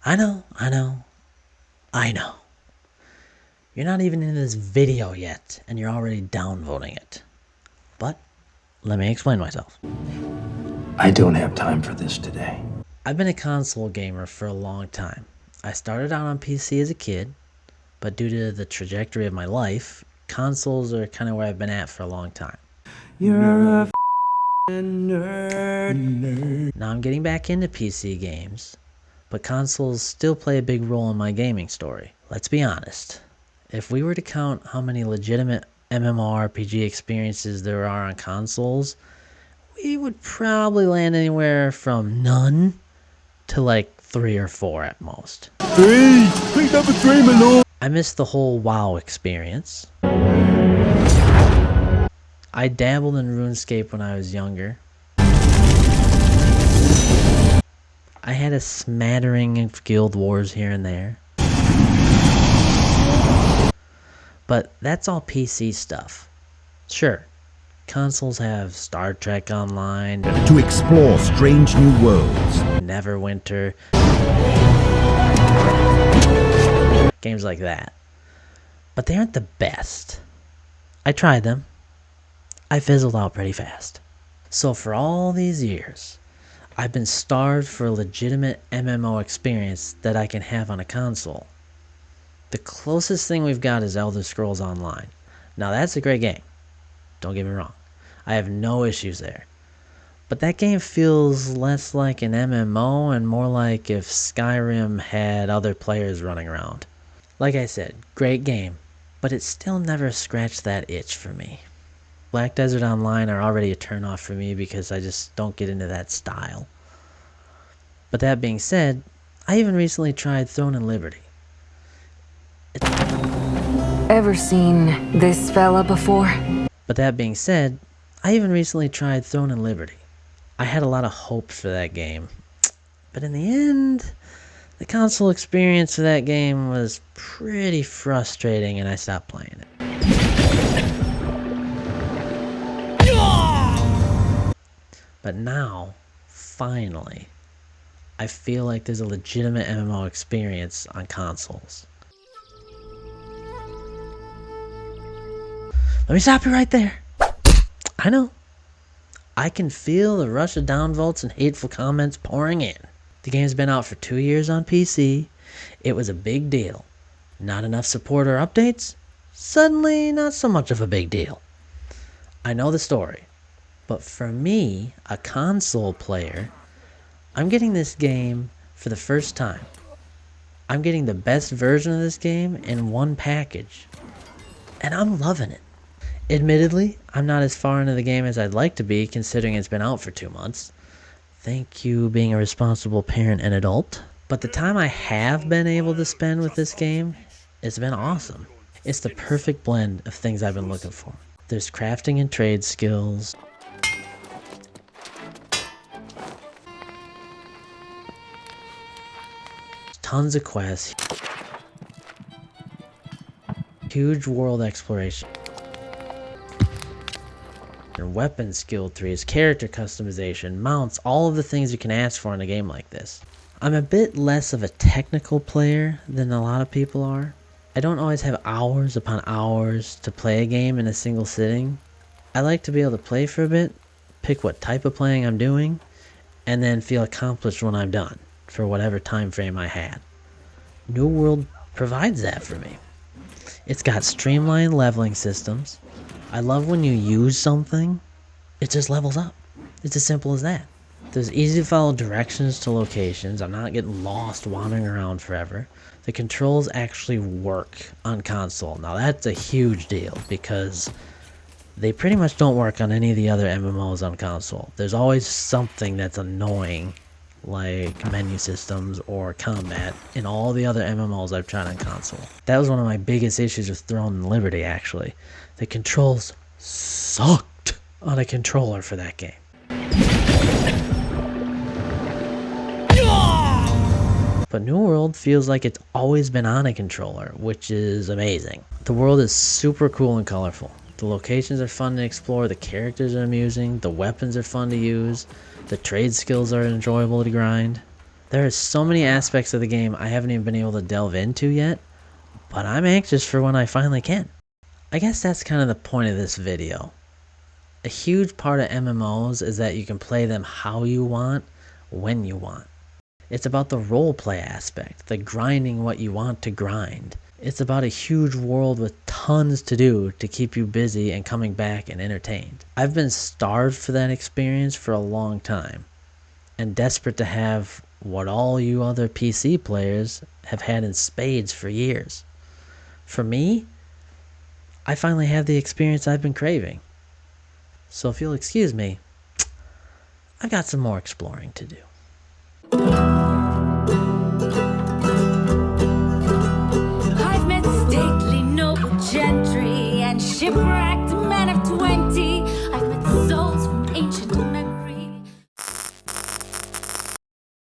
I know, I know, I know. You're not even in this video yet, and you're already downvoting it. But let me explain myself. I don't have time for this today. I've been a console gamer for a long time. I started out on PC as a kid, but due to the trajectory of my life, consoles are kind of where I've been at for a long time. You're a nerd. Now I'm getting back into PC games, but consoles still play a big role in my gaming story. Let's be honest. If we were to count how many legitimate MMORPG experiences there are on consoles, we would probably land anywhere from none to like 3 or 4 at most. Three! Pick number 3, my lord! I missed the whole WoW experience. I dabbled in RuneScape when I was younger. I had a smattering of Guild Wars here and there. But that's all PC stuff. Sure, consoles have Star Trek Online, To explore strange new worlds. Neverwinter, games like that. But they aren't the best. I tried them. I fizzled out pretty fast. So for all these years, I've been starved for a legitimate MMO experience that I can have on a console. The closest thing we've got is Elder Scrolls Online. Now that's a great game. Don't get me wrong. I have no issues there. But that game feels less like an MMO and more like if Skyrim had other players running around. Like I said, great game, but it still never scratched that itch for me. Black Desert Online are already a turnoff for me because I just don't get into that style. But that being said, I even recently tried Throne and Liberty. Ever seen this fella before? But that being said, I even recently tried Throne and Liberty. I had a lot of hopes for that game. But in the end, the console experience for that game was pretty frustrating and I stopped playing it. But now, finally, I feel like there's a legitimate MMO experience on consoles. Let me stop you right there. I know. I can feel the rush of downvotes and hateful comments pouring in. The game's been out for 2 years on PC. It was a big deal. Not enough support or updates? Suddenly, not so much of a big deal. I know the story. But for me, a console player, I'm getting this game for the first time. I'm getting the best version of this game in one package. And I'm loving it. Admittedly, I'm not as far into the game as I'd like to be considering it's been out for 2 months. Thank you, being a responsible parent and adult. But the time I have been able to spend with this game, it's been awesome. It's the perfect blend of things I've been looking for. There's crafting and trade skills. Tons of quests. Huge world exploration. And weapon skill trees, character customization, mounts, all of the things you can ask for in a game like this. I'm a bit less of a technical player than a lot of people are. I don't always have hours upon hours to play a game in a single sitting. I like to be able to play for a bit, pick what type of playing I'm doing, and then feel accomplished when I'm done, for whatever time frame I had. New World provides that for me. It's got streamlined leveling systems. I love when you use something, it just levels up. It's as simple as that. There's easy to follow directions to locations. I'm not getting lost wandering around forever. The controls actually work on console. Now that's a huge deal because they pretty much don't work on any of the other MMOs on console. There's always something that's annoying, like menu systems or combat, in all the other MMOs I've tried on console. That was one of my biggest issues with Throne and Liberty, actually. The controls sucked on a controller for that game. But New World feels like it's always been on a controller, which is amazing. The world is super cool and colorful. The locations are fun to explore, the characters are amusing, the weapons are fun to use, the trade skills are enjoyable to grind. There are so many aspects of the game I haven't even been able to delve into yet, but I'm anxious for when I finally can. I guess that's kind of the point of this video. A huge part of MMOs is that you can play them how you want, when you want. It's about the roleplay aspect, the grinding what you want to grind. It's about a huge world with tons to do to keep you busy and coming back and entertained. I've been starved for that experience for a long time, and desperate to have what all you other PC players have had in spades for years. For me, I finally have the experience I've been craving. So if you'll excuse me, I've got some more exploring to do. I've met stately noble gentry and shipwrecked